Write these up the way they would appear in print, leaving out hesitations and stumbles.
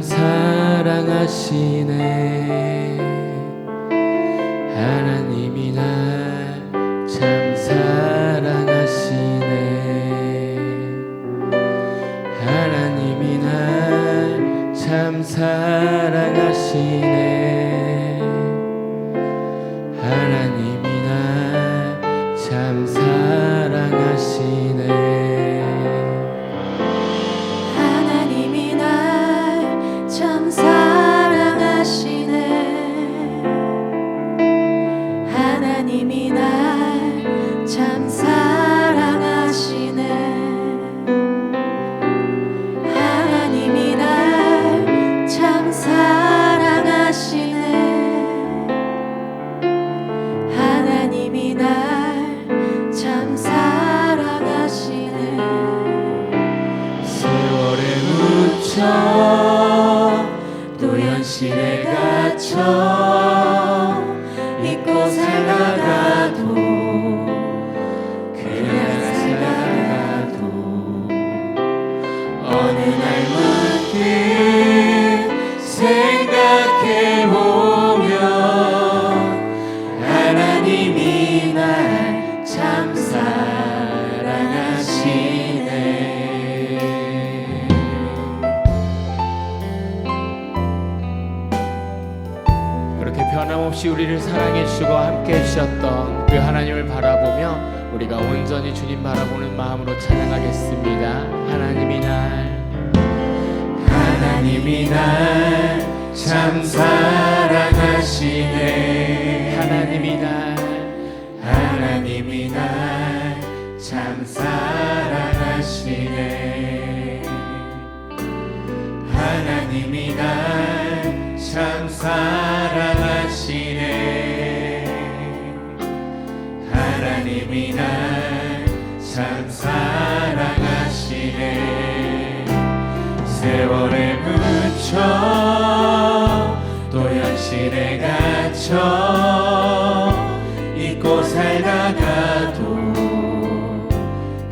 참 사랑하시네. 하나님이 날 참 사랑하시네. 하나님이 날 참 사랑하시네. 하나님이 날 참 사랑하시네. 하나님이 날 참 사랑하시네. 하나님이 날 참 사랑하시네. 하나님이 날 참 사랑하시네. 하나님이 날 참 사랑하시네. 세월에 묻혀 또 현실에 갇혀 잊고 살다가도 그냥 살다가도 어느 날 문득 생각해보면 하나님이 날 참 사랑하시네. 그렇게 변함없이 우리를 사랑해 주시고 함께 해주셨던 그 하나님을 바라보며 우리가 온전히 주님 바라보는 마음으로 찬양하겠습니다. 하나님이 날 참 사랑하시네. 하나님이 날 참 사랑하시네. 하나님이 날 참 사랑하시네. 하나님이 날 참 사랑하시네. 세월에 묻혀 또 현실에 갇혀 잊고 살다가도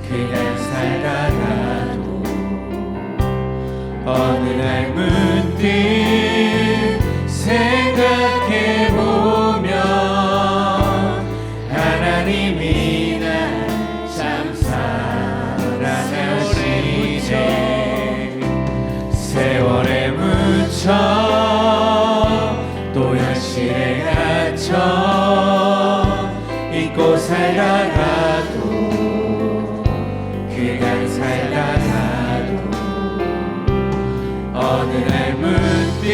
그냥 살다가도 어느 날 문득 생각해보면 하나님이 날 참 사랑하시네. 세월에 묻혀 또 현실에 갇혀 잊고 살다가도 그냥 살다가도 어느 날 문득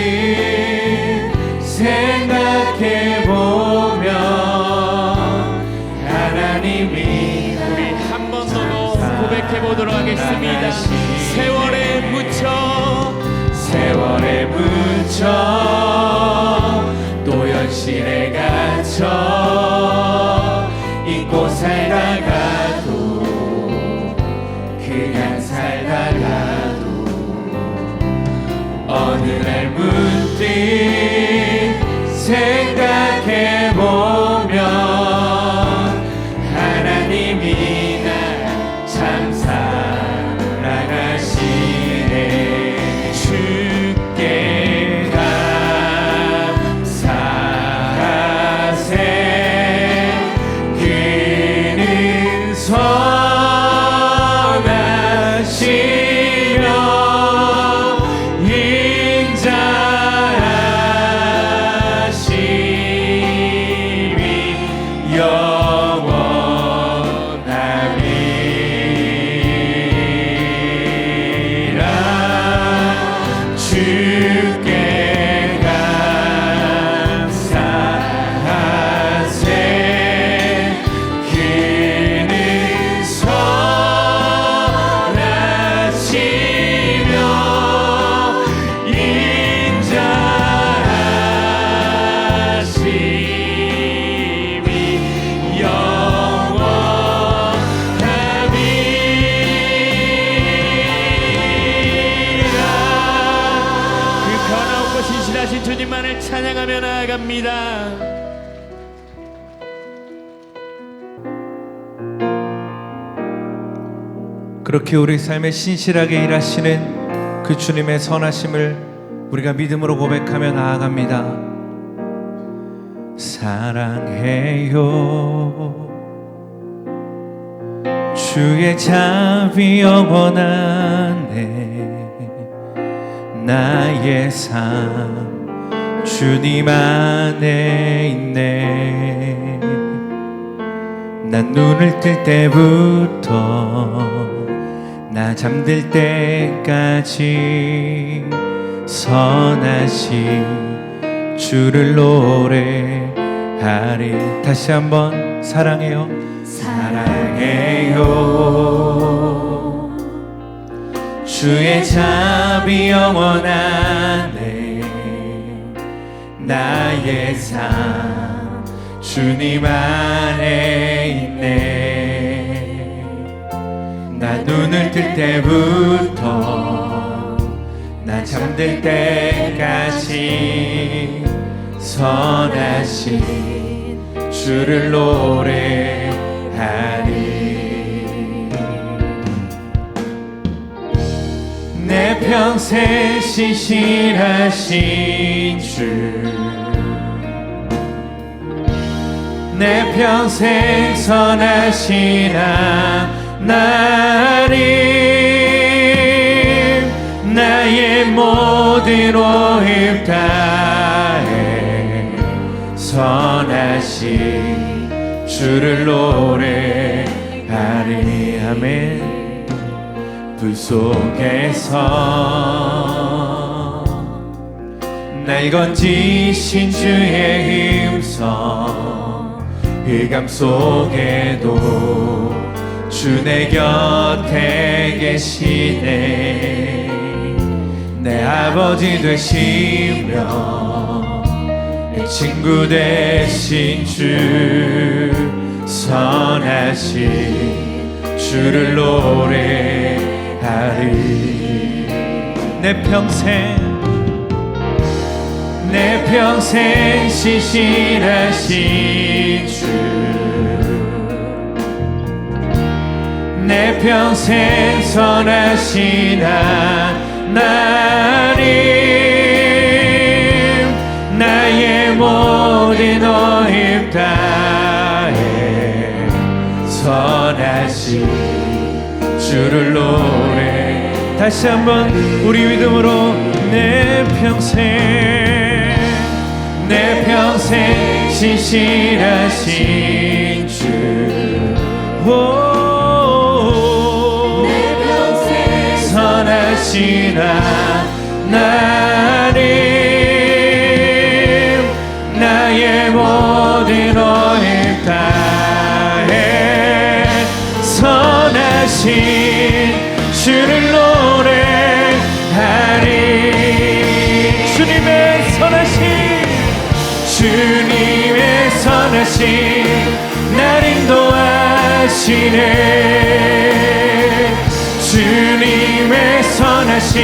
생각해보면 하나님이 우리 한 번 더 고백해보도록 하겠습니다. 세월에 묻혀 또 현실에 갇혀 잊고 살다가도 그냥 살다가도 어느 날 문득 생각해보면 하나님이 날 참 사랑하시네. 주께 감사하세. 그는 선하시며 인자하심이 영원하리라. 주께 감사하세. 그는 선하시며 인자하심이 영원하리라. 그 변함없고 신실하신 주님만을 찬양하며 나아갑니다. 그렇게 우리 삶에 신실하게 일하시는 그 주님의 선하심을 우리가 믿음으로 고백하며 나아갑니다. 사랑해요. 주의 자비 영원하네. 나의 삶 주님 안에 있네. 난 눈을 뜰 때부터 나 잠들 때까지 선하신 주를 노래하리. 다시 한번 사랑해요. 사랑해요. 주의 자비 영원하네. 나의 삶 주님 안에 있네. 나 눈을 뜰 때부터 나 잠들 때까지 선하신 주를 노래하리. 내 평생 신실하신 주, 내 평생 선하신 하나님, 나의 모든 오입 다해 선하신 주를 노래하리. 아멘. 불 속에서 날 건지신 주의 음성, 흑암 속에도 주 내 곁에 계시네. 내 아버지 되시며 내 친구 되신 주, 선하신 주를 노래하리. 내 평생 신실하신 주, 내 평생 선하신 하나님, 나의 모든 오입 다해 선하신 주를 노래. 다시 한번 우리 믿음으로 내 평생 신실하신 주, 내 평생 선하신 하나님, 나의 모든 오입 다해 선하신 주를 노래하리. 주님의 선하신 날 인도하시네. 주님의 선하신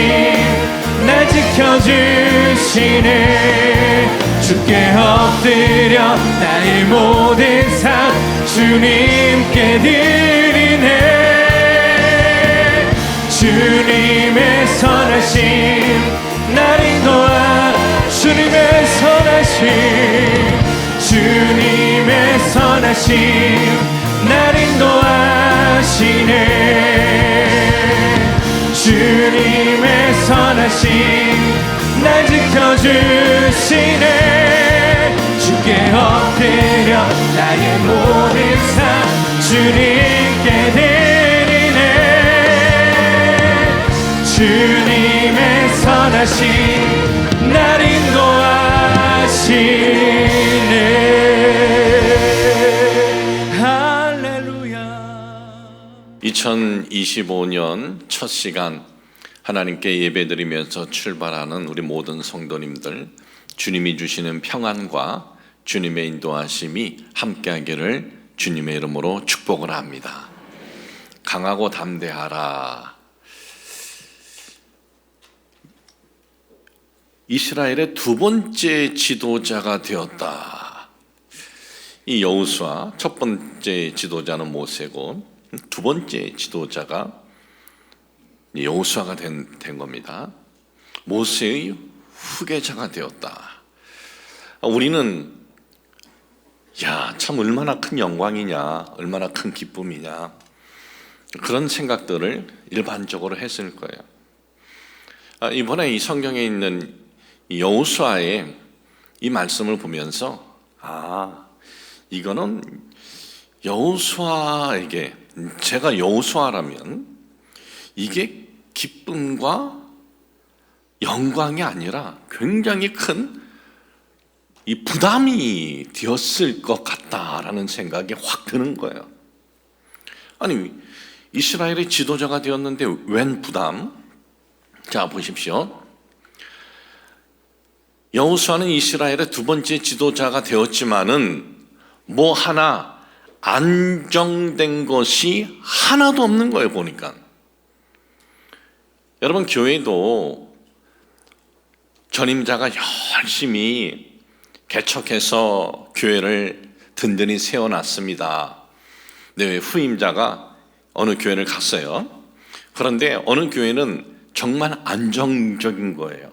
날 지켜주시네. 주께 엎드려 나의 모든 삶 주님께 드리네. 주님의 선하심 날 인도하. 주님의 선하심 날 인도하시네. 주님의 선하심 날 지켜주시네. 주께 엎드려 나의 모든 삶 주님께 드리네. 주님의 선하심 날 인도하시네. 할렐루야. 2025년 첫 시간 하나님께 예배드리면서 출발하는 우리 모든 성도님들, 주님이 주시는 평안과 주님의 인도하심이 함께하기를 주님의 이름으로 축복을 합니다. 강하고 담대하라. 이스라엘의 두 번째 지도자가 되었다. 이 여호수아, 첫 번째 지도자는 모세고 두 번째 지도자가 여호수아가 된 겁니다. 모세의 후계자가 되었다. 우리는 참 얼마나 큰 영광이냐, 얼마나 큰 기쁨이냐, 그런 생각들을 일반적으로 했을 거예요. 이번에 이 성경에 있는 여호수아의 이 말씀을 보면서 이거는 여호수아에게, 제가 여호수아라면 이게 기쁨과 영광이 아니라 굉장히 큰 이 부담이 되었을 것 같다라는 생각이 확 드는 거예요. 아니, 이스라엘의 지도자가 되었는데 웬 부담? 자, 보십시오. 여호수아는 이스라엘의 두 번째 지도자가 되었지만은 뭐 하나 안정된 것이 하나도 없는 거예요, 보니까. 여러분, 교회도 전임자가 열심히 개척해서 교회를 든든히 세워놨습니다. 네, 후임자가 어느 교회를 갔어요. 그런데 어느 교회는 정말 안정적인 거예요.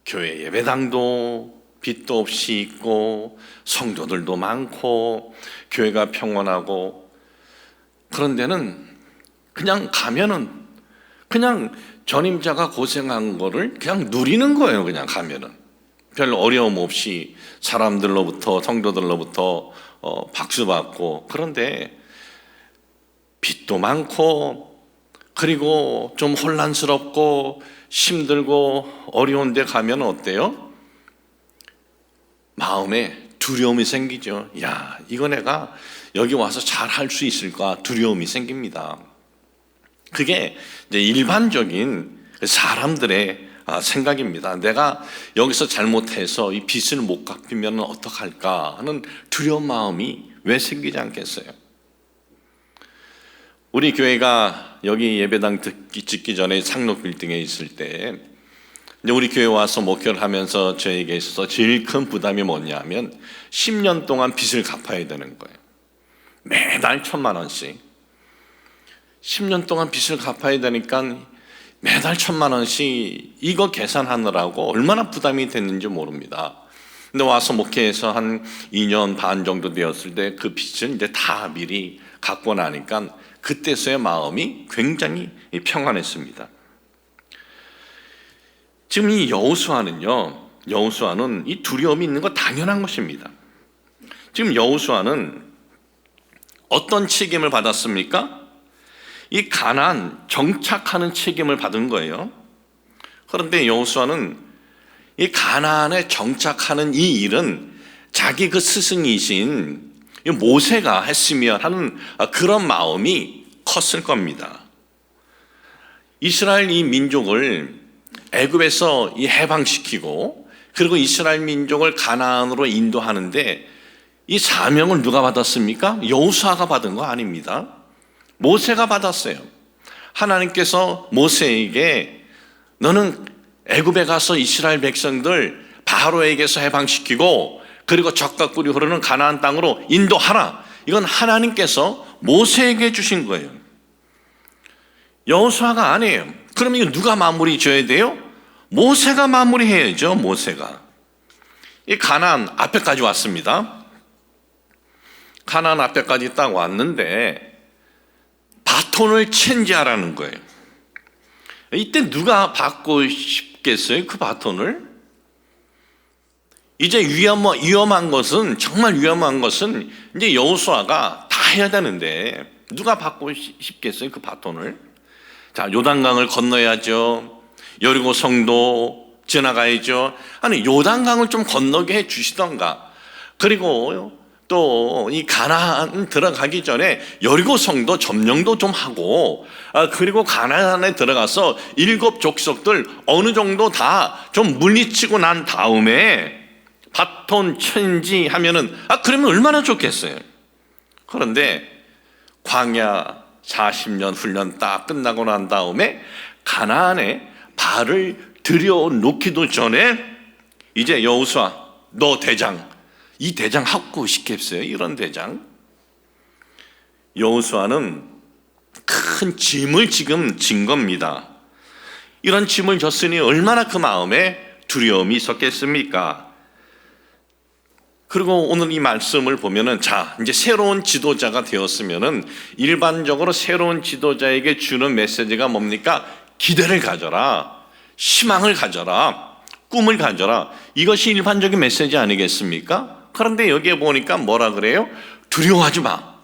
교회 예배당도 빚도 없이 있고 성도들도 많고 교회가 평온하고, 그런 데는 그냥 가면은 그냥 전임자가 고생한 거를 그냥 누리는 거예요. 그냥 가면은 별 어려움 없이 사람들로부터, 성도들로부터 박수 받고. 그런데 빚도 많고, 그리고 좀 혼란스럽고 힘들고 어려운 데 가면 어때요? 마음에 두려움이 생기죠. 이거 내가 여기 와서 잘 할 수 있을까? 두려움이 생깁니다. 그게 이제 일반적인 사람들의 생각입니다. 내가 여기서 잘못해서 이 빚을 못 갚으면 어떡할까 하는 두려운 마음이 왜 생기지 않겠어요? 우리 교회가 여기 예배당 짓기 전에 상록 빌딩에 있을 때, 이제 우리 교회 와서 목회를 하면서 저에게 있어서 제일 큰 부담이 뭐냐면 10년 동안 빚을 갚아야 되는 거예요. 매달 1,000만 원씩. 10년 동안 빚을 갚아야 되니까 매달 1,000만 원씩 이거 계산하느라고 얼마나 부담이 됐는지 모릅니다. 근데 와서 목회해서 한 2년 반 정도 되었을 때 그 빚을 이제 다 미리 갚고 나니까 그때서야 마음이 굉장히 평안했습니다. 지금 이 여호수아는 이 두려움이 있는 거 당연한 것입니다. 지금 여호수아는 어떤 책임을 받았습니까? 이 가나안 정착하는 책임을 받은 거예요. 그런데 여호수아는 이 가나안에 정착하는 이 일은 자기 그 스승이신 모세가 했으면 하는 그런 마음이 컸을 겁니다. 이스라엘 이 민족을 애굽에서 이 해방시키고, 그리고 이스라엘 민족을 가나안으로 인도하는데 이 사명을 누가 받았습니까? 여호수아가 받은 거 아닙니다. 모세가 받았어요. 하나님께서 모세에게 너는 애굽에 가서 이스라엘 백성들 바로에게서 해방시키고, 그리고 적과 꿀이 흐르는 가나안 땅으로 인도하라. 이건 하나님께서 모세에게 주신 거예요. 여호수아가 아니에요. 그러면 이거 누가 마무리 져야 돼요? 모세가 마무리해야죠. 모세가. 이 가나안 앞에까지 왔습니다. 가나안 앞에까지 딱 왔는데 바톤을 체인지하라는 거예요. 이때 누가 받고 싶겠어요? 그 바톤을? 이제 위험한 것은, 정말 위험한 것은 이제 여호수아가 다 해야 되는데 누가 받고 싶겠어요? 그 바톤을? 자, 요단강을 건너야죠. 여리고 성도 지나가야죠. 아니, 요단강을 좀 건너게 해 주시던가. 그리고 또 이 가나안 들어가기 전에 여리고 성도 점령도 좀 하고, 그리고 가나안에 들어가서 7 족속들 어느 정도 다 좀 물리치고 난 다음에 바톤 체인지 하면은 그러면 얼마나 좋겠어요. 그런데 광야 40년 훈련 딱 끝나고 난 다음에 가나안에 발을 들여놓기도 전에 이제 여호수아, 너 대장, 이 대장 하고 싶겠어요? 이런 대장. 여호수아는 큰 짐을 지금 진 겁니다. 이런 짐을 졌으니 얼마나 그 마음에 두려움이 있었겠습니까? 그리고 오늘 이 말씀을 보면은 자, 이제 새로운 지도자가 되었으면은 일반적으로 새로운 지도자에게 주는 메시지가 뭡니까? 기대를 가져라. 희망을 가져라. 꿈을 가져라. 이것이 일반적인 메시지 아니겠습니까? 그런데 여기에 보니까 뭐라 그래요? 두려워하지 마.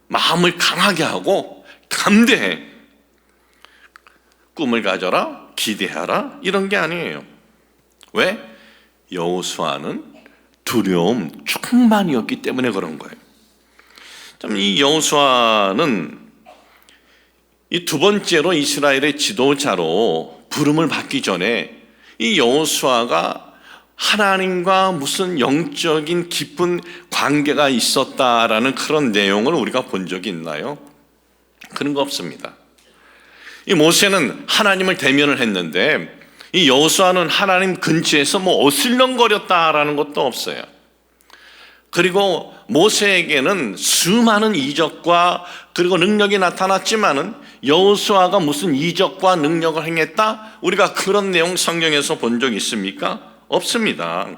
마음을 강하게 하고 담대해. 꿈을 가져라. 기대하라. 이런 게 아니에요. 왜? 여호수아는 두려움 충만이었기 때문에 그런 거예요. 참, 이 여호수아는 이 두 번째로 이스라엘의 지도자로 부름을 받기 전에 이 여호수아가 하나님과 무슨 영적인 깊은 관계가 있었다라는 그런 내용을 우리가 본 적이 있나요? 그런 거 없습니다. 이 모세는 하나님을 대면을 했는데 이 여호수아는 하나님 근처에서 뭐 어슬렁거렸다라는 것도 없어요. 그리고 모세에게는 수많은 이적과 그리고 능력이 나타났지만은 여호수아가 무슨 이적과 능력을 행했다? 우리가 그런 내용 성경에서 본 적 있습니까? 없습니다.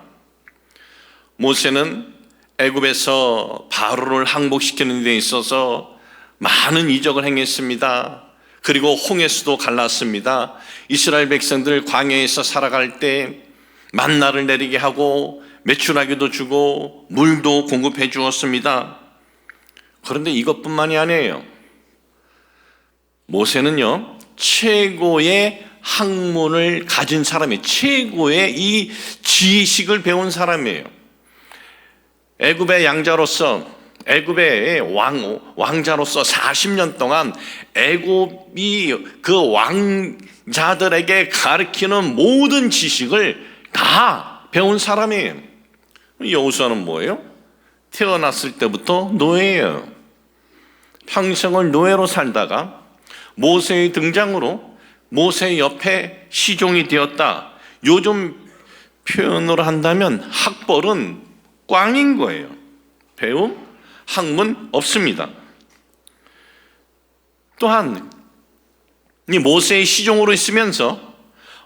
모세는 애굽에서 바로를 항복시키는 데 있어서 많은 이적을 행했습니다. 그리고 홍해수도 갈랐습니다. 이스라엘 백성들 광야에서 살아갈 때 만나를 내리게 하고 메추라기도 주고 물도 공급해 주었습니다. 그런데 이것뿐만이 아니에요. 모세는요, 최고의 학문을 가진 사람이에요. 최고의 이 지식을 배운 사람이에요. 애굽의 양자로서, 애굽의 왕자로서 40년 동안 애굽이 그 왕자들에게 가르치는 모든 지식을 다 배운 사람이에요. 여호수아는 뭐예요? 태어났을 때부터 노예예요. 평생을 노예로 살다가 모세의 등장으로 모세 옆에 시종이 되었다. 요즘 표현으로 한다면 학벌은 꽝인 거예요. 배움, 학문 없습니다. 또한 이 모세의 시종으로 있으면서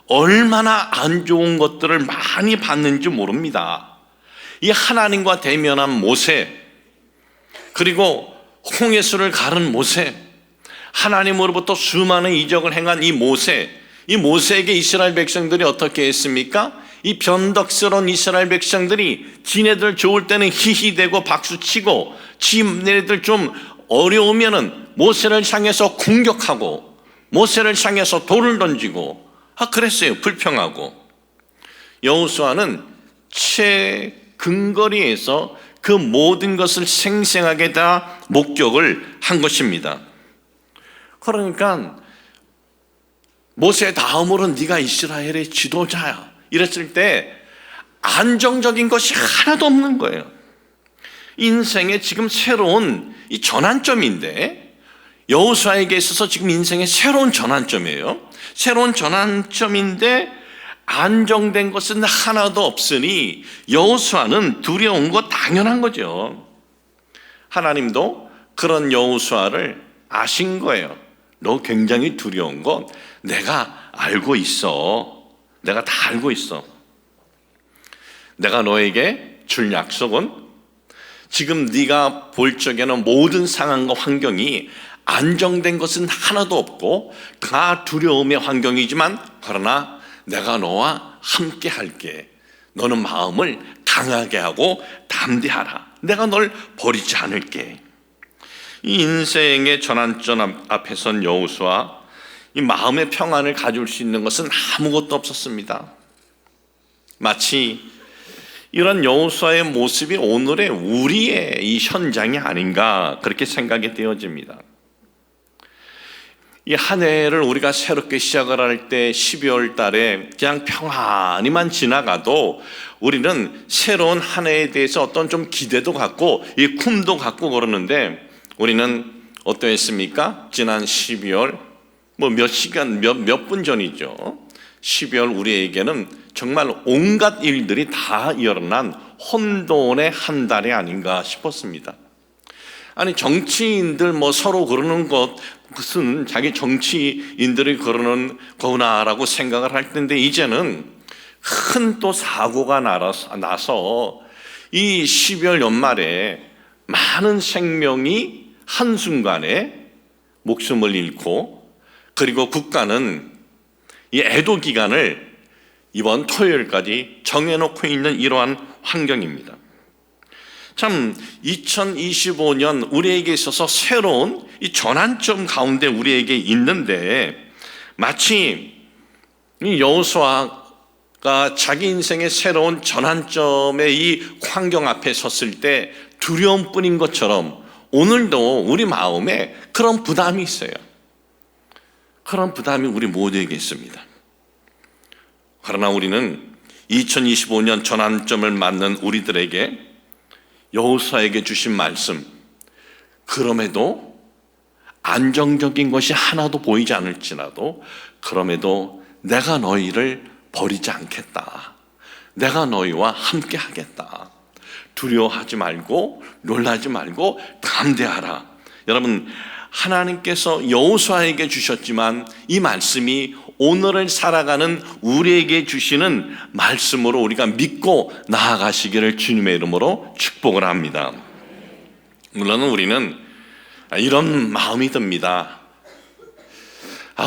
얼마나 안 좋은 것들을 많이 봤는지 모릅니다. 이 하나님과 대면한 모세, 그리고 홍해수를 가른 모세, 하나님으로부터 수많은 이적을 행한 이 모세에게 이스라엘 백성들이 어떻게 했습니까? 이 변덕스러운 이스라엘 백성들이 지네들 좋을 때는 히히대고 박수치고 지네들 좀 어려우면은 모세를 향해서 공격하고 모세를 향해서 돌을 던지고 그랬어요. 불평하고. 여호수아는 최근거리에서 그 모든 것을 생생하게 다 목격을 한 것입니다. 그러니까 모세 다음으로 네가 이스라엘의 지도자야 이랬을 때 안정적인 것이 하나도 없는 거예요. 인생의 지금 새로운 이 전환점인데, 여호수아에게 있어서 지금 인생의 새로운 전환점이에요. 새로운 전환점인데 안정된 것은 하나도 없으니 여호수아는 두려운 거 당연한 거죠. 하나님도 그런 여호수아를 아신 거예요. 너 굉장히 두려운 건 내가 알고 있어. 내가 다 알고 있어. 내가 너에게 줄 약속은 지금 네가 볼 적에는 모든 상황과 환경이 안정된 것은 하나도 없고 다 두려움의 환경이지만 그러나 내가 너와 함께 할게. 너는 마음을 강하게 하고 담대하라. 내가 널 버리지 않을게. 이 인생의 전환점 앞에 선 여호수아, 이 마음의 평안을 가질 수 있는 것은 아무것도 없었습니다. 마치 이런 여호수아의 모습이 오늘의 우리의 이 현장이 아닌가 그렇게 생각이 되어집니다. 이 한 해를 우리가 새롭게 시작을 할 때 12월 달에 그냥 평안히만 지나가도 우리는 새로운 한 해에 대해서 어떤 좀 기대도 갖고 이 꿈도 갖고 그러는데, 우리는 어떠했습니까? 지난 12월 몇 시간 몇 분 전이죠. 12월 우리에게는 정말 온갖 일들이 다 일어난 혼돈의 한 달이 아닌가 싶었습니다. 아니, 정치인들 서로 그러는 것 무슨 자기 정치인들이 그러는 거구나라고 생각을 할 텐데, 이제는 큰 또 사고가 나서 이 12월 연말에 많은 생명이 한순간에 목숨을 잃고, 그리고 국가는 이 애도 기간을 이번 토요일까지 정해놓고 있는 이러한 환경입니다. 참 2025년 우리에게 있어서 새로운 이 전환점 가운데 우리에게 있는데, 마치 이 여호수아가 자기 인생의 새로운 전환점의 이 환경 앞에 섰을 때 두려움뿐인 것처럼 오늘도 우리 마음에 그런 부담이 있어요. 그런 부담이 우리 모두에게 있습니다. 그러나 우리는 2025년 전환점을 맞는 우리들에게 여호수아에게 주신 말씀, 그럼에도 안정적인 것이 하나도 보이지 않을지라도 그럼에도 내가 너희를 버리지 않겠다, 내가 너희와 함께 하겠다, 두려워하지 말고 놀라지 말고 담대하라. 여러분, 하나님께서 여호수아에게 주셨지만 이 말씀이 오늘을 살아가는 우리에게 주시는 말씀으로 우리가 믿고 나아가시기를 주님의 이름으로 축복을 합니다. 물론 우리는 이런 마음이 듭니다.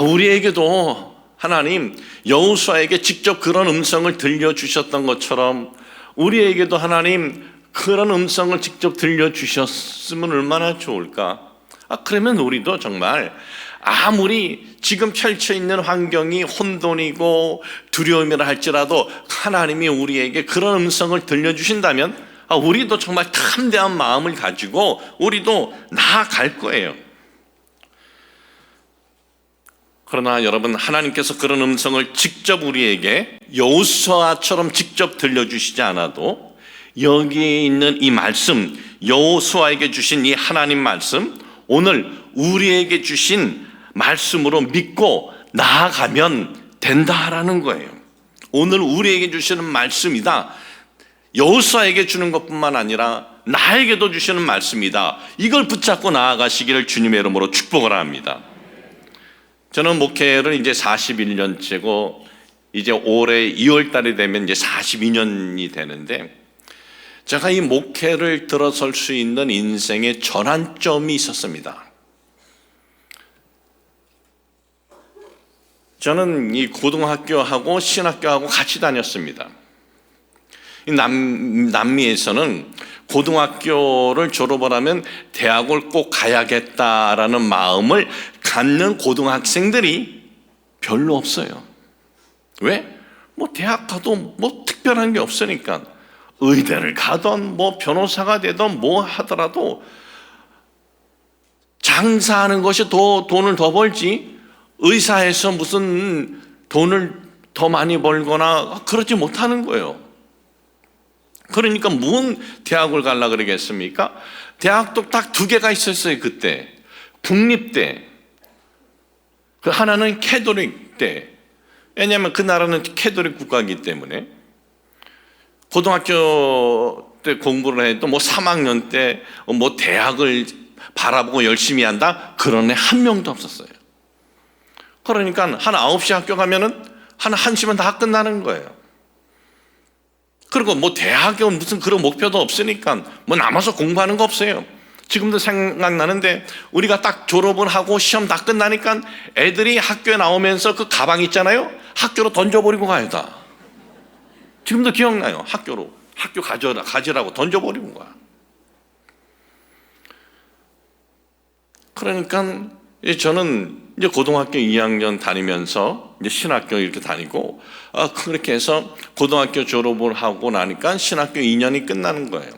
우리에게도 하나님 여호수아에게 직접 그런 음성을 들려주셨던 것처럼 우리에게도 하나님 그런 음성을 직접 들려주셨으면 얼마나 좋을까. 그러면 우리도 정말 아무리 지금 펼쳐있는 환경이 혼돈이고 두려움이라 할지라도 하나님이 우리에게 그런 음성을 들려주신다면 우리도 정말 담대한 마음을 가지고 우리도 나아갈 거예요. 그러나 여러분, 하나님께서 그런 음성을 직접 우리에게 여호수아처럼 직접 들려주시지 않아도 여기에 있는 이 말씀, 여호수아에게 주신 이 하나님 말씀, 오늘 우리에게 주신 말씀으로 믿고 나아가면 된다라는 거예요. 오늘 우리에게 주시는 말씀이다. 여호수아에게 주는 것뿐만 아니라 나에게도 주시는 말씀이다. 이걸 붙잡고 나아가시기를 주님의 이름으로 축복을 합니다. 저는 목회를 이제 41년째고 이제 올해 2월 달이 되면 이제 42년이 되는데, 제가 이 목회를 들어설 수 있는 인생의 전환점이 있었습니다. 저는 이 고등학교하고 신학교하고 같이 다녔습니다. 남미에서는 고등학교를 졸업을 하면 대학을 꼭 가야겠다라는 마음을 갖는 고등학생들이 별로 없어요. 왜? 대학 가도 특별한 게 없으니까. 의대를 가던 변호사가 되던 하더라도 장사하는 것이 돈을 더 벌지, 의사에서 무슨 돈을 더 많이 벌거나 그러지 못하는 거예요. 그러니까 무슨 대학을 가려고 그러겠습니까? 대학도 딱 두 개가 있었어요. 그때 국립대, 그 하나는 캐톨릭대. 왜냐하면 그 나라는 캐톨릭 국가이기 때문에 고등학교 때 공부를 해도 3학년 때 대학을 바라보고 열심히 한다, 그런 애 한 명도 없었어요. 그러니까 한 9시 학교 가면은 한 1시면 다 끝나는 거예요. 그리고 대학에 무슨 그런 목표도 없으니까 남아서 공부하는 거 없어요. 지금도 생각나는데 우리가 딱 졸업을 하고 시험 다 끝나니까 애들이 학교에 나오면서 그 가방 있잖아요, 학교로 던져버리고 가요. 다 지금도 기억나요. 학교 가지라고 던져버리는 거야. 그러니까 저는 이제 고등학교 2학년 다니면서 이제 신학교 이렇게 다니고, 그렇게 해서 고등학교 졸업을 하고 나니까 신학교 2년이 끝나는 거예요.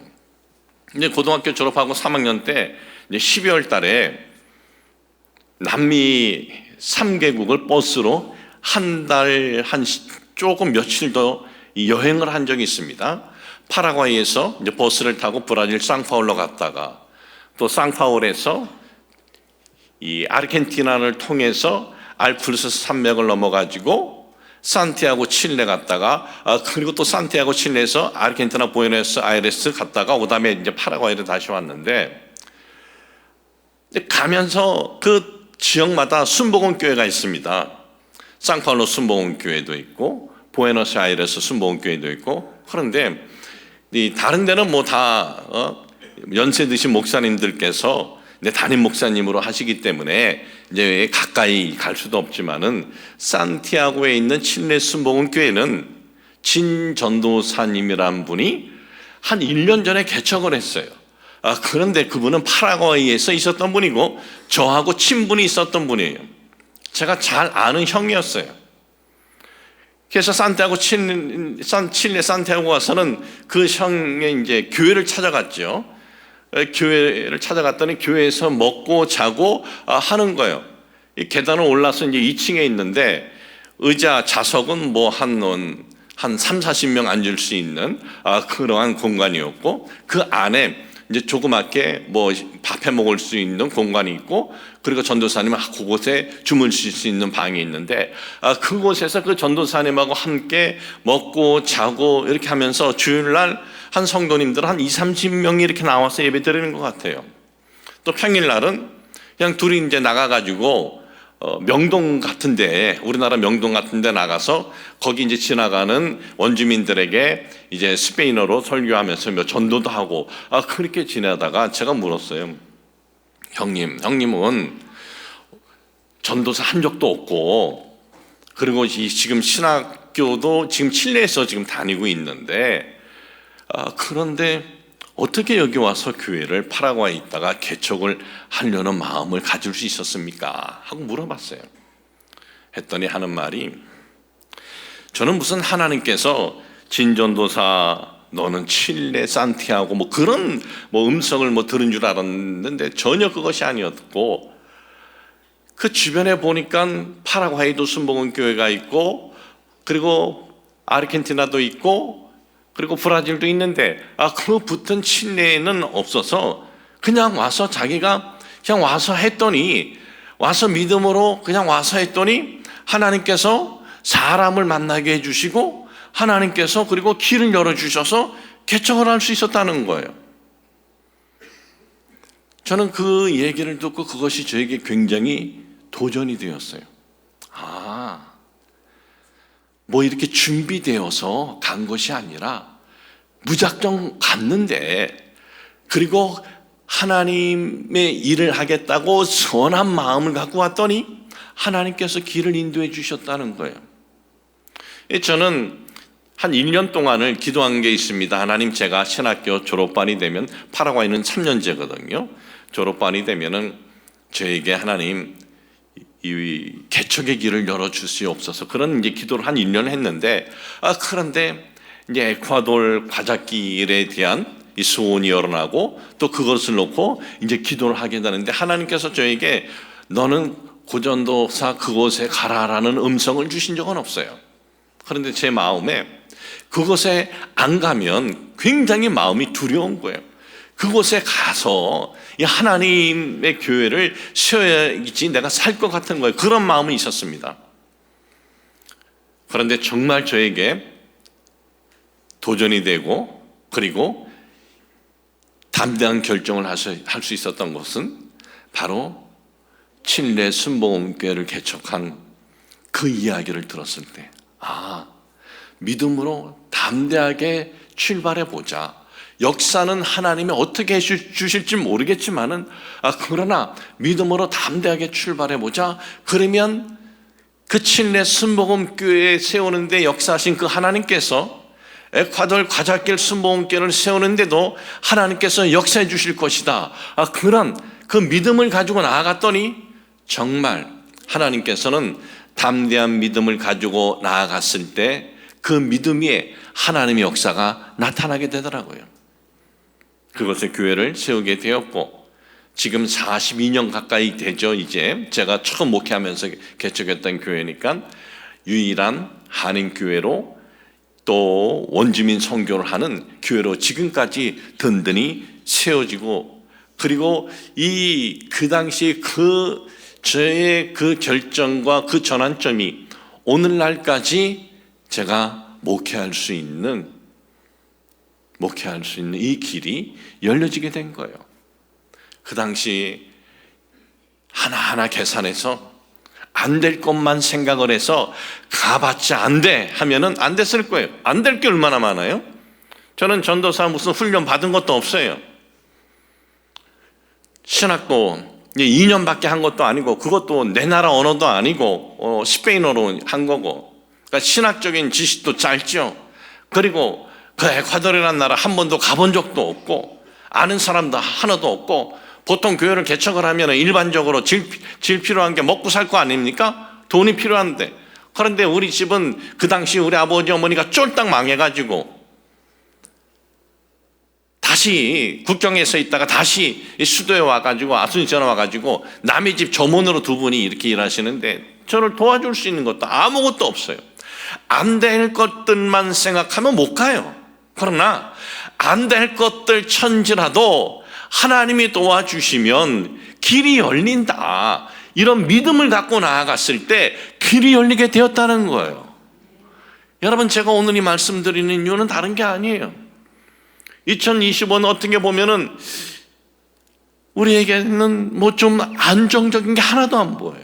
이제 고등학교 졸업하고 3학년 때 이제 12월 달에 남미 3개국을 버스로 조금 며칠 더 여행을 한 적이 있습니다. 파라과이에서 이제 버스를 타고 브라질 상파울로 갔다가 또 상파울에서 이 아르헨티나를 통해서 알프스 산맥을 넘어가지고 산티아고 칠레 갔다가 그리고 또 산티아고 칠레에서 아르헨티나 부에노스아이레스 갔다가 그다음에 이제 파라과이로 다시 왔는데, 가면서 그 지역마다 순복음 교회가 있습니다. 상파울로 순복음 교회도 있고 부에노스아이레스 순복음교회도 있고, 그런데 이 다른 데는 뭐 다 연세 드신 목사님들께서 담임 목사님으로 하시기 때문에 이제 가까이 갈 수도 없지만은 산티아고에 있는 칠레 순복음교회는 진전도사님이란 분이 한 1년 전에 개척을 했어요. 그런데 그분은 파라과이에서 있었던 분이고 저하고 친분이 있었던 분이에요. 제가 잘 아는 형이었어요. 그래서 칠레 산티아고 가서는 그 형의 이제 교회를 찾아갔죠. 교회를 찾아갔더니 교회에서 먹고 자고 하는 거예요. 이 계단을 올라서 이제 2층에 있는데 의자 좌석은 뭐 한 3, 40명 앉을 수 있는 그러한 공간이었고, 그 안에 이제 조그맣게 뭐 밥해 먹을 수 있는 공간이 있고, 그리고 전도사님은 그곳에 주무실 수 있는 방이 있는데, 그곳에서 그 전도사님하고 함께 먹고 자고 이렇게 하면서 주일날 한 성도님들 한 20-30명이 이렇게 나와서 예배 드리는 것 같아요. 또 평일날은 그냥 둘이 이제 나가가지고 명동 같은데, 우리나라 명동 같은데 나가서 거기 이제 지나가는 원주민들에게 이제 스페인어로 설교하면서 전도도 하고 그렇게 지내다가 제가 물었어요. 형님은 전도사 한 적도 없고, 그리고 지금 신학교도 지금 칠레에서 지금 다니고 있는데, 그런데 어떻게 여기 와서 교회를 파라과이에 있다가 개척을 하려는 마음을 가질 수 있었습니까? 하고 물어봤어요. 했더니 하는 말이, 저는 무슨 하나님께서 진전도사 너는 칠레 산티아고 뭐 그런 뭐 음성을 뭐 들은 줄 알았는데 전혀 그것이 아니었고, 그 주변에 보니까 파라과이도 순복음교회가 있고, 그리고 아르헨티나도 있고, 그리고 브라질도 있는데 그 붙은 칠레에는 없어서 그냥 와서 자기가 그냥 와서 했더니, 와서 믿음으로 그냥 와서 했더니 하나님께서 사람을 만나게 해주시고 하나님께서 그리고 길을 열어주셔서 개척을 할 수 있었다는 거예요. 저는 그 얘기를 듣고 그것이 저에게 굉장히 도전이 되었어요. 뭐 이렇게 준비되어서 간 것이 아니라 무작정 갔는데, 그리고 하나님의 일을 하겠다고 선한 마음을 갖고 왔더니 하나님께서 길을 인도해 주셨다는 거예요. 저는 한 1년 동안을 기도한 게 있습니다. 하나님, 제가 신학교 졸업반이 되면, 파라과이는 3년제거든요. 졸업반이 되면은 저에게 하나님 이 개척의 길을 열어주시옵소서, 그런 이제 기도를 한 1년 했는데, 그런데 이제 에콰도르 과자길에 대한 이 소원이 열어나고 또 그것을 놓고 이제 기도를 하게 되는데, 하나님께서 저에게 너는 고전도사 그곳에 가라라는 음성을 주신 적은 없어요. 그런데 제 마음에 그곳에 안 가면 굉장히 마음이 두려운 거예요. 그곳에 가서 이 하나님의 교회를 세워야지 내가 살 것 같은 거예요. 그런 마음은 있었습니다. 그런데 정말 저에게 도전이 되고, 그리고 담대한 결정을 할 수 있었던 것은 바로 칠레 순복음교회를 개척한 그 이야기를 들었을 때, 믿음으로 담대하게 출발해 보자. 역사는 하나님이 어떻게 해주실지 모르겠지만은 그러나 믿음으로 담대하게 출발해 보자. 그러면 그 칠레 순복음교회 세우는데 역사하신 그 하나님께서 에콰도르 과자길 순복음교회를 세우는데도 하나님께서 역사해 주실 것이다. 그런 그 믿음을 가지고 나아갔더니 정말 하나님께서는 담대한 믿음을 가지고 나아갔을 때 그 믿음 위에 하나님의 역사가 나타나게 되더라고요. 그것의 교회를 세우게 되었고, 지금 42년 가까이 되죠. 이제 제가 처음 목회하면서 개척했던 교회니까 유일한 한인교회로, 또 원주민 선교를 하는 교회로 지금까지 든든히 세워지고, 그리고 그 당시 저의 그 결정과 그 전환점이 오늘날까지 제가 목회할 수 있는 이 길이 열려지게 된 거예요. 그 당시 하나하나 계산해서 안 될 것만 생각을 해서 가봤자 안 돼 하면은 안 됐을 거예요. 안 될 게 얼마나 많아요? 저는 전도사 무슨 훈련 받은 것도 없어요. 신학도 2년밖에 한 것도 아니고, 그것도 내 나라 언어도 아니고 스페인어로 한 거고, 그러니까 신학적인 지식도 짧죠. 그리고 그 에콰도르라는 나라 한 번도 가본 적도 없고 아는 사람도 하나도 없고, 보통 교회를 개척을 하면 일반적으로 질 필요한 게 먹고 살 거 아닙니까? 돈이 필요한데. 그런데 우리 집은 그 당시 우리 아버지 어머니가 쫄딱 망해가지고 다시 국경에서 있다가 다시 수도에 와가지고, 아순시전에 와가지고 남의 집 점원으로 두 분이 이렇게 일하시는데 저를 도와줄 수 있는 것도 아무것도 없어요. 안 될 것들만 생각하면 못 가요. 그러나 안 될 것들 천지라도 하나님이 도와주시면 길이 열린다, 이런 믿음을 갖고 나아갔을 때 길이 열리게 되었다는 거예요. 여러분, 제가 오늘 이 말씀드리는 이유는 다른 게 아니에요. 2025는 어떻게 보면은 우리에게는 뭐 좀 안정적인 게 하나도 안 보여요.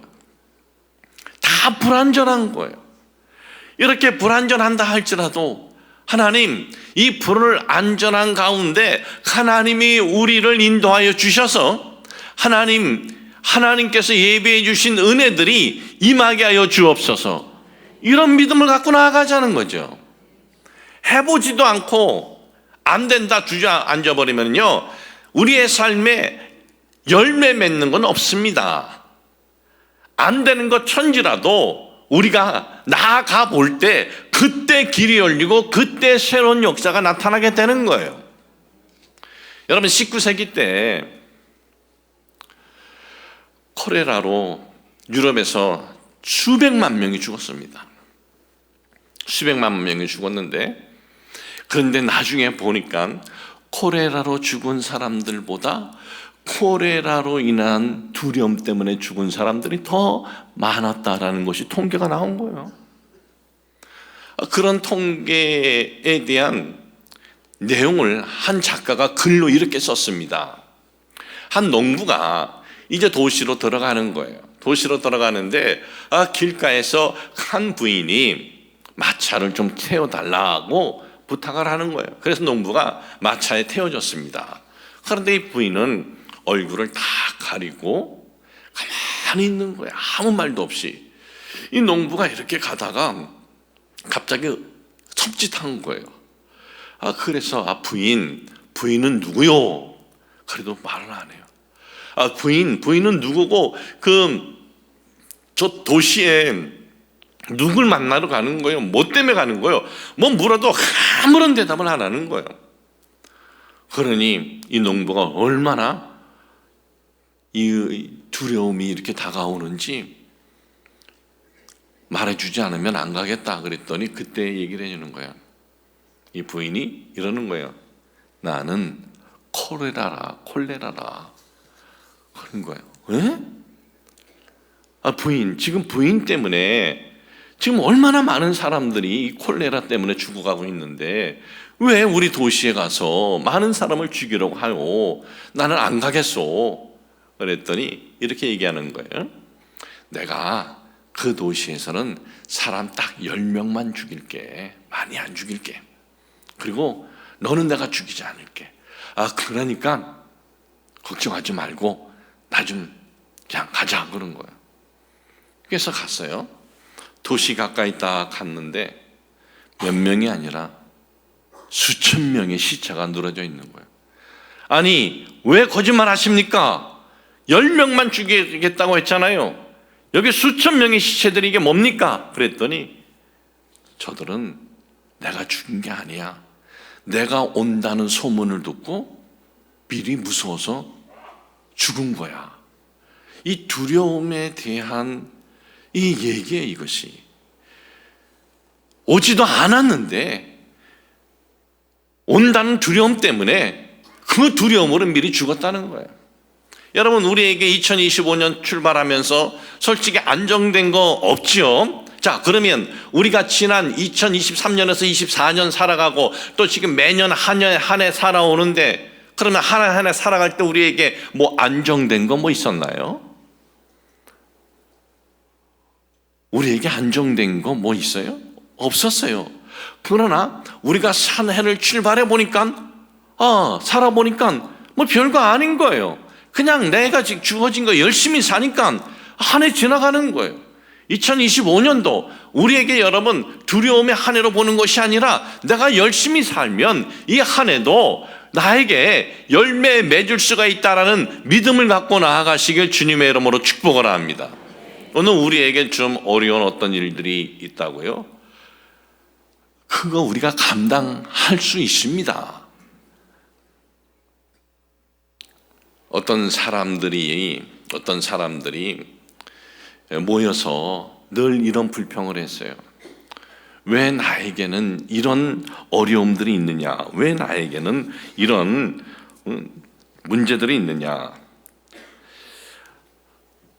다 불안전한 거예요. 이렇게 불안전한다 할지라도 하나님, 이 불안전한 가운데 하나님이 우리를 인도하여 주셔서 하나님께서 예비해 주신 은혜들이 임하게 하여 주옵소서, 이런 믿음을 갖고 나아가자는 거죠. 해보지도 않고 안 된다 주저앉아버리면요, 우리의 삶에 열매 맺는 건 없습니다. 안 되는 것 천지라도 우리가 나아가 볼 때 그때 길이 열리고 그때 새로운 역사가 나타나게 되는 거예요. 여러분, 19세기 때 콜레라로 유럽에서 수백만 명이 죽었습니다. 수백만 명이 죽었는데, 그런데 나중에 보니까 콜레라로 죽은 사람들보다 콜레라로 인한 두려움 때문에 죽은 사람들이 더 많았다라는 것이 통계가 나온 거예요. 그런 통계에 대한 내용을 한 작가가 글로 이렇게 썼습니다. 한 농부가 이제 도시로 들어가는 거예요. 도시로 들어가는데 길가에서 한 부인이 마차를 좀 태워달라고 부탁을 하는 거예요. 그래서 농부가 마차에 태워줬습니다. 그런데 이 부인은 얼굴을 다 가리고 가만히 있는 거예요. 아무 말도 없이. 이 농부가 이렇게 가다가 갑자기 섭짓한 거예요. 그래서 부인은 누구요? 그래도 말을 안 해요. 부인은 누구고 저 도시에 누굴 만나러 가는 거예요? 뭐 때문에 가는 거예요? 뭐 물어도 아무런 대답을 안 하는 거예요. 그러니 이 농부가 얼마나 이 두려움이 이렇게 다가오는지 말해주지 않으면 안 가겠다 그랬더니 그때 얘기를 해주는 거예요. 이 부인이 이러는 거예요. 나는 콜레라라 그런 거예요. 에? 지금 부인 때문에 지금 얼마나 많은 사람들이 이 콜레라 때문에 죽어가고 있는데 왜 우리 도시에 가서 많은 사람을 죽이려고 하요? 나는 안 가겠소. 그랬더니 이렇게 얘기하는 거예요. 내가 그 도시에서는 사람 딱 10명만 죽일게. 많이 안 죽일게. 그리고 너는 내가 죽이지 않을게. 그러니까 걱정하지 말고 나 좀 그냥 가자 그런 거예요. 그래서 갔어요. 도시 가까이 딱 갔는데 몇 명이 아니라 수천 명의 시체가 늘어져 있는 거예요. 아니, 왜 거짓말 하십니까? 10명만 죽이겠다고 했잖아요. 여기 수천 명의 시체들이 이게 뭡니까? 그랬더니 저들은 내가 죽인 게 아니야. 내가 온다는 소문을 듣고 미리 무서워서 죽은 거야. 이 두려움에 대한 이 얘기에 이것이 오지도 않았는데 온다는 두려움 때문에 그 두려움으로 미리 죽었다는 거예요. 여러분, 우리에게 2025년 출발하면서 솔직히 안정된 거 없죠? 자, 그러면 우리가 지난 2023년에서 24년 살아가고 또 지금 매년 한 해 살아오는데, 그러면 한 해 살아갈 때 우리에게 뭐 안정된 거 뭐 있었나요? 우리에게 안정된 거 뭐 있어요? 없었어요. 그러나 우리가 산 해를 출발해 보니까 살아보니까 뭐 별거 아닌 거예요. 그냥 내가 지금 주어진 거 열심히 사니까 한 해 지나가는 거예요. 2025년도 우리에게 여러분 두려움의 한 해로 보는 것이 아니라 내가 열심히 살면 이 한 해도 나에게 열매 맺을 수가 있다라는 믿음을 갖고 나아가시길 주님의 이름으로 축복을 합니다. 오늘 우리에게 좀 어려운 어떤 일들이 있다고요? 그거 우리가 감당할 수 있습니다. 어떤 사람들이 모여서 늘 이런 불평을 했어요. 왜 나에게는 이런 어려움들이 있느냐? 왜 나에게는 이런 문제들이 있느냐?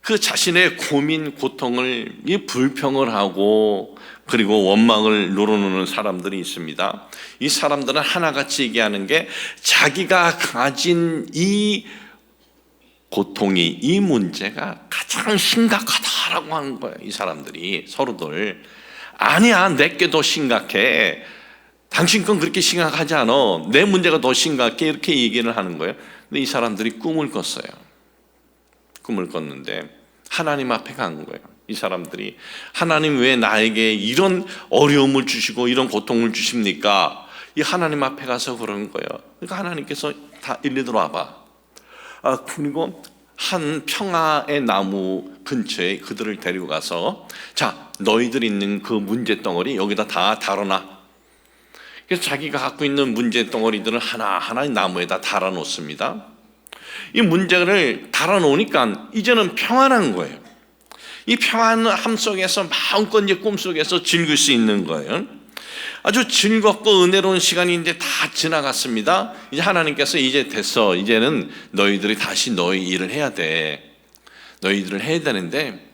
그 자신의 고민, 고통을 불평을 하고 그리고 원망을 노려놓는 사람들이 있습니다. 이 사람들은 하나같이 얘기하는 게 자기가 가진 이 고통이, 이 문제가 가장 심각하다라고 하는 거예요. 이 사람들이 서로들. 아니야, 내게 더 심각해. 당신 건 그렇게 심각하지 않아. 내 문제가 더 심각해. 이렇게 얘기를 하는 거예요. 근데 이 사람들이 꿈을 꿨어요. 꿈을 꿨는데 하나님 앞에 간 거예요. 이 사람들이 하나님 왜 나에게 이런 어려움을 주시고 이런 고통을 주십니까? 이 하나님 앞에 가서 그런 거예요. 그러니까 하나님께서 다 일리 들어와봐. 그리고 한 평화의 나무 근처에 그들을 데리고 가서 자, 너희들 있는 그 문제 덩어리 여기다 다 달아놔. 그래서 자기가 갖고 있는 문제 덩어리들을 하나하나 나무에다 달아놓습니다. 이 문제를 달아놓으니까 이제는 평안한 거예요. 이 평안함 속에서 마음껏 이제 꿈속에서 즐길 수 있는 거예요. 아주 즐겁고 은혜로운 시간이 이제 다 지나갔습니다. 이제 하나님께서 이제 됐어. 이제는 너희들이 다시 너희 일을 해야 돼. 너희들을 해야 되는데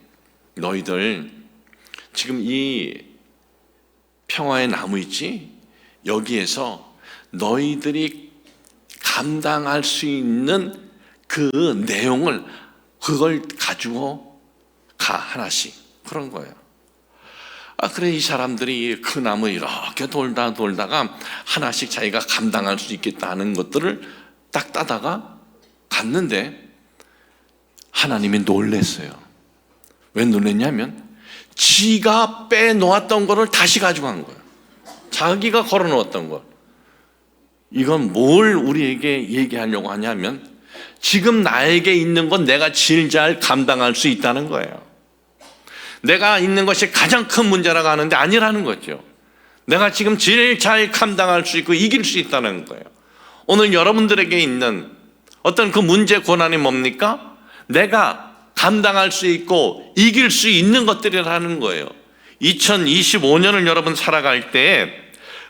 너희들 지금 이 평화의 나무 있지? 여기에서 너희들이 감당할 수 있는 그 내용을 그걸 가지고 가 하나씩 그런 거예요. 그래 이 사람들이 그 나무 이렇게 돌다가 하나씩 자기가 감당할 수 있겠다는 것들을 딱 따다가 갔는데 하나님이 놀랬어요. 왜 놀랬냐면 지가 빼놓았던 거를 다시 가지고 간 거예요. 자기가 걸어놓았던 걸. 이건 뭘 우리에게 얘기하려고 하냐면 지금 나에게 있는 건 내가 제일 잘 감당할 수 있다는 거예요. 내가 있는 것이 가장 큰 문제라고 하는데 아니라는 거죠. 내가 지금 제일 잘 감당할 수 있고 이길 수 있다는 거예요. 오늘 여러분들에게 있는 어떤 그 문제 고난이 뭡니까? 내가 감당할 수 있고 이길 수 있는 것들이라는 거예요. 2025년을 여러분 살아갈 때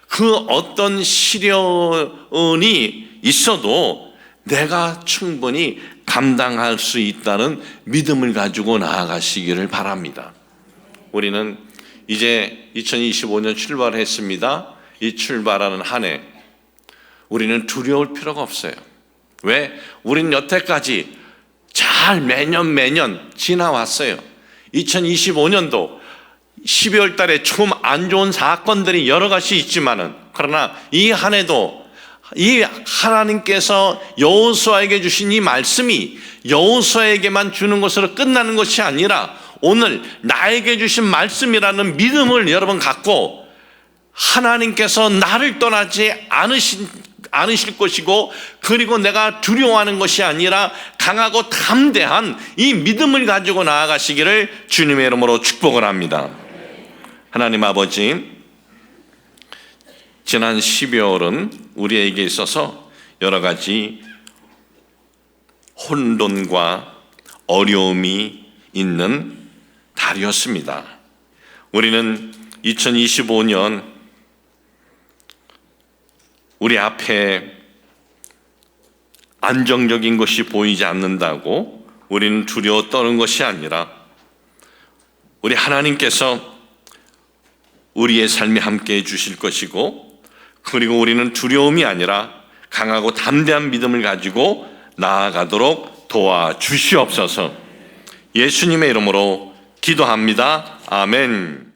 그 어떤 시련이 있어도 내가 충분히 감당할 수 있다는 믿음을 가지고 나아가시기를 바랍니다. 우리는 이제 2025년 출발했습니다. 이 출발하는 한 해 우리는 두려울 필요가 없어요. 왜? 우리는 여태까지 잘 매년 지나왔어요. 2025년도 12월 달에 좀 안 좋은 사건들이 여러 가지 있지만은 그러나 이 한 해도 이 하나님께서 여호수아에게 주신 이 말씀이 여호수아에게만 주는 것으로 끝나는 것이 아니라 오늘 나에게 주신 말씀이라는 믿음을 여러분 갖고 하나님께서 나를 떠나지 않으실 것이고 그리고 내가 두려워하는 것이 아니라 강하고 담대한 이 믿음을 가지고 나아가시기를 주님의 이름으로 축복을 합니다. 하나님 아버지, 지난 12월은 우리에게 있어서 여러 가지 혼돈과 어려움이 있는 달이었습니다. 우리는 2025년 우리 앞에 안정적인 것이 보이지 않는다고 우리는 두려워 떠는 것이 아니라 우리 하나님께서 우리의 삶에 함께해 주실 것이고 그리고 우리는 두려움이 아니라 강하고 담대한 믿음을 가지고 나아가도록 도와주시옵소서. 예수님의 이름으로 기도합니다. 아멘.